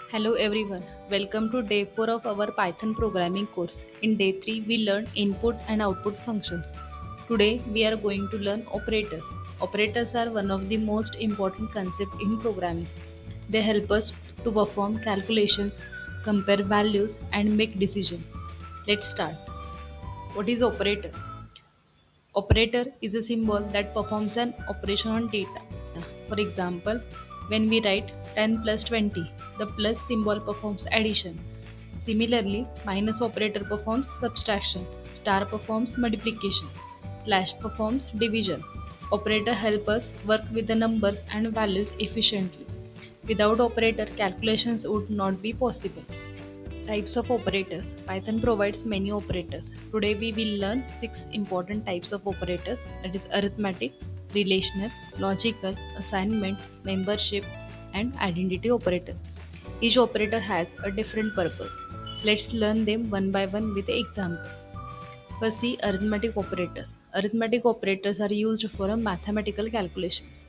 Hello everyone, welcome to day 4 of our Python programming course. In day 3, we learn input and output functions. Today, we are going to learn operators. Operators are one of the most important concepts in programming. They help us to perform calculations, compare values, and make decisions. Let's start. What is operator? Operator is a symbol that performs an operation on data. For example, when we write 10 plus 20, the plus symbol performs addition. Similarly, minus operator performs subtraction, star performs multiplication, slash performs division. Operator help us work with the numbers and values efficiently. Without operator, calculations would not be possible. Types of operators. Python provides many operators. Today we will learn 6 important types of operators, that is arithmetic, relational, logical, assignment, membership, and identity operator. Each operator has a different purpose. Let's learn them one by one with an example. First, see arithmetic operators. Arithmetic operators are used for a mathematical calculations.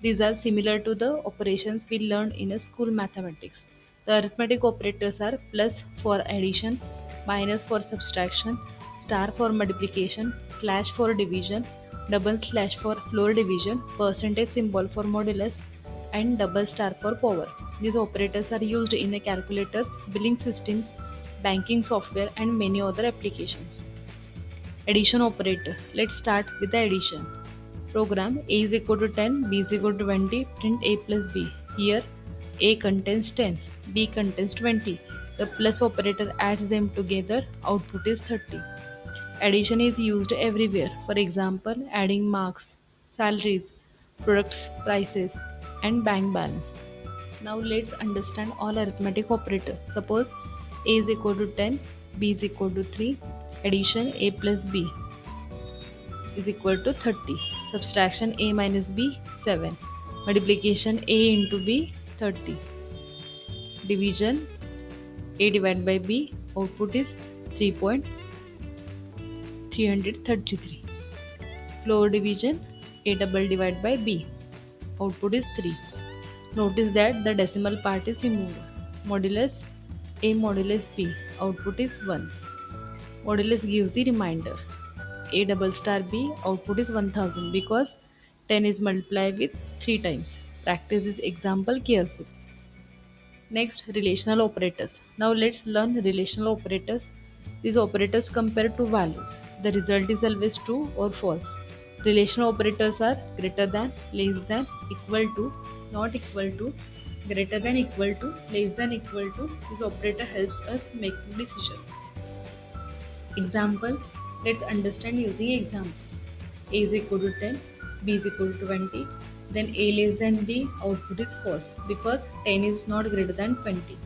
These are similar to the operations we learned in a school mathematics. The arithmetic operators are plus for addition, minus for subtraction, star for multiplication, slash for division, double slash for floor division, percentage symbol for modulus, and double star for power. These operators are used in a calculators, billing systems, banking software, and many other applications. Addition operator. Let's start with the addition. Program A is equal to 10, B is equal to 20, print A plus B. Here A contains 10, B contains 20. The plus operator adds them together, output is 30. Addition is used everywhere. For example, adding marks, salaries, products, prices, and bank balance. Now let's understand all arithmetic operators. Suppose A is equal to 10, B is equal to 3, addition A plus B is equal to 30. Subtraction A minus B 7. Multiplication A into B 30. Division A divided by B, output is 3.333. Floor division A double divided by B, output is 3. Notice that the decimal part is removed. Modulus A modulus B, output is 1. Modulus gives the remainder. A double star B, output is 1000 because 10 is multiplied with 3 times. Practice this example carefully. Next, relational operators. Now let's learn relational operators. These operators compare two values. The result is always true or false. Relational operators are greater than, less than, equal to, not equal to, greater than equal to, less than equal to. This operator helps us make decisions. Example, let's understand using example. A is equal to 10, B is equal to 20, then A less than B, output is false because 10 is not greater than 20.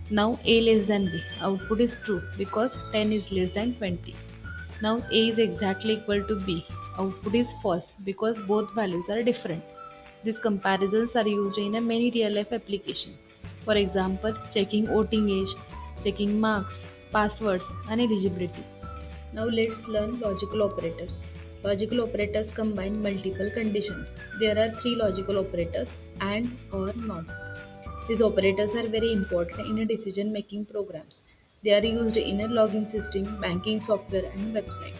Now A less than B, output is true because 10 is less than 20. Now A is exactly equal to B, output is false because both values are different. These comparisons are used in a many real life applications. For example, checking voting age, checking marks, passwords, and eligibility. Now let's learn logical operators. Logical operators combine multiple conditions. There are three logical operators: and, or, not. These operators are very important in a decision-making programs. They are used in a login system, banking software, and website.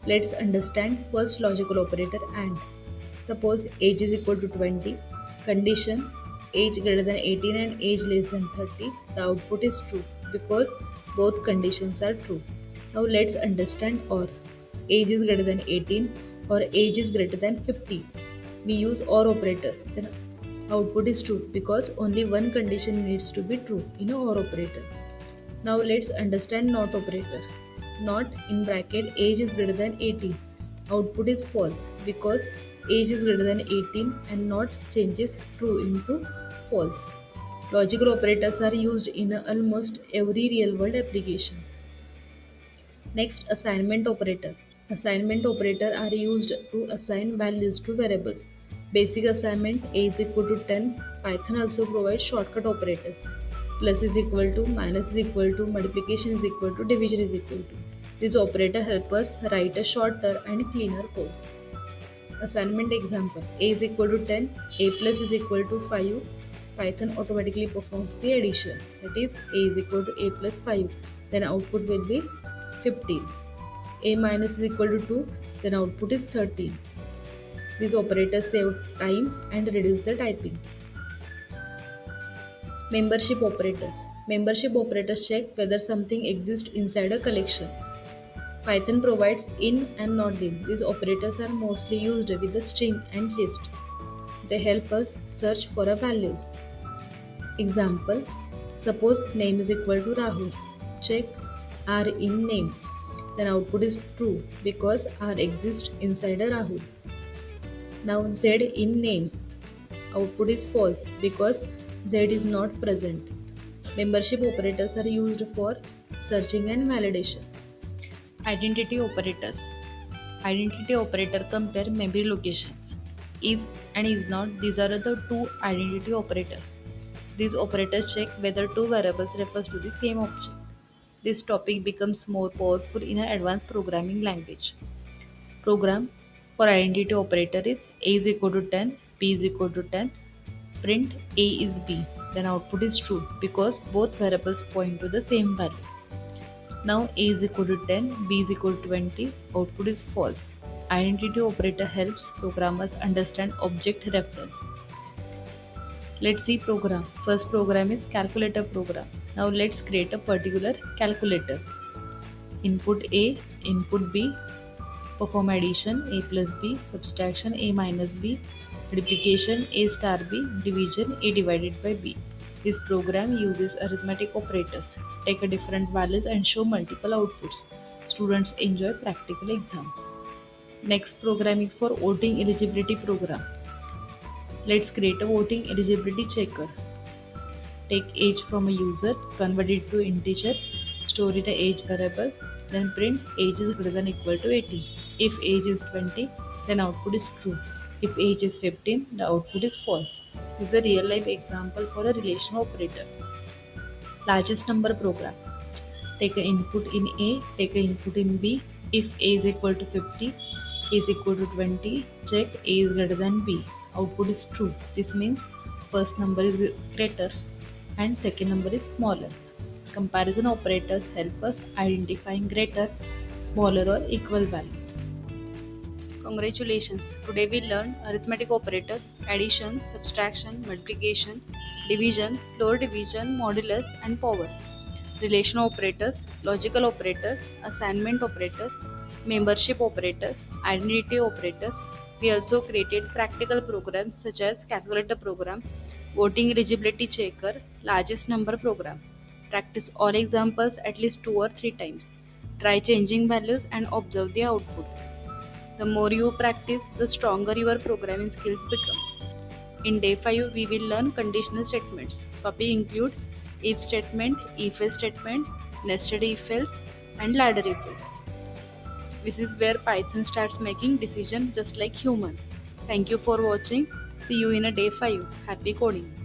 Let's understand first logical operator and. Suppose age is equal to 20, condition age greater than 18 and age less than 30, the output is true because both conditions are true. Now let's understand or. Age is greater than 18 or age is greater than 50. We use or operator, then output is true because only one condition needs to be true in a or operator. Now let's understand not operator. Not in bracket age is greater than 18. Output is false because age is greater than 18 and not changes true into false. Logical operators are used in almost every real world application. Next, assignment operator. Assignment operator are used to assign values to variables. Basic assignment A is equal to 10. Python also provides shortcut operators. Plus is equal to, minus is equal to, multiplication is equal to, division is equal to. This operator help us write a shorter and cleaner code. Assignment example. A is equal to 10. A plus is equal to 5. Python automatically performs the addition. That is, a is equal to a plus 5. Then output will be 15. A minus is equal to 2. Then output is 13. These operators save time and reduce the typing. Membership operators. Membership operators check whether something exists inside a collection. Python provides in and not in. These operators are mostly used with the string and list. They help us search for a values. Example, suppose name is equal to Rahul. Check R in name. Then output is true because R exists inside a Rahul. Now Z in name. Output is false because Z is not present. Membership operators are used for searching and validation. Identity operators. Identity operator compare memory locations. Is and is not, these are the two identity operators. These operators check whether two variables refers to the same object. This topic becomes more powerful in an advanced programming language. Program for identity operator is a is equal to 10, b is equal to 10, print a is b, then output is true because both variables point to the same value. Now a is equal to 10, b is equal to 20, output is false. Identity operator helps programmers understand object reference. Let's see program. First program is calculator program. Now let's create a particular calculator. Input A, input B, perform addition A plus B, subtraction A minus B, multiplication A star B, division A divided by B. This program uses arithmetic operators, take different values and show multiple outputs. Students enjoy practical exams. Next program is for voting eligibility program. Let's create a voting eligibility checker. Take age from a user, convert it to integer, store it a age variable, then print age is greater than equal to 18. If age is 20, then output is true. If age is 15, the output is false. This is a real life example for a relational operator. Largest number program. Take an input in A, take an input in B. If A is equal to 50, A is equal to 20, check A is greater than B. Output is true. This means first number is greater and second number is smaller. Comparison operators help us identifying greater, smaller or equal values. Congratulations! Today we learned arithmetic operators, addition, subtraction, multiplication, division, lower division, modulus and power. Relational operators, logical operators, assignment operators, membership operators, identity operators. We also created practical programs such as calculator program, voting eligibility checker, largest number program. Practice all examples at least 2 or 3 times. Try changing values and observe the output. The more you practice, the stronger your programming skills become. In day 5, we will learn conditional statements. Topic include if statement, if-else statement, nested if-else, and ladder if-else. This is where Python starts making decisions just like human. Thank you for watching. See you in a day 5. Happy coding!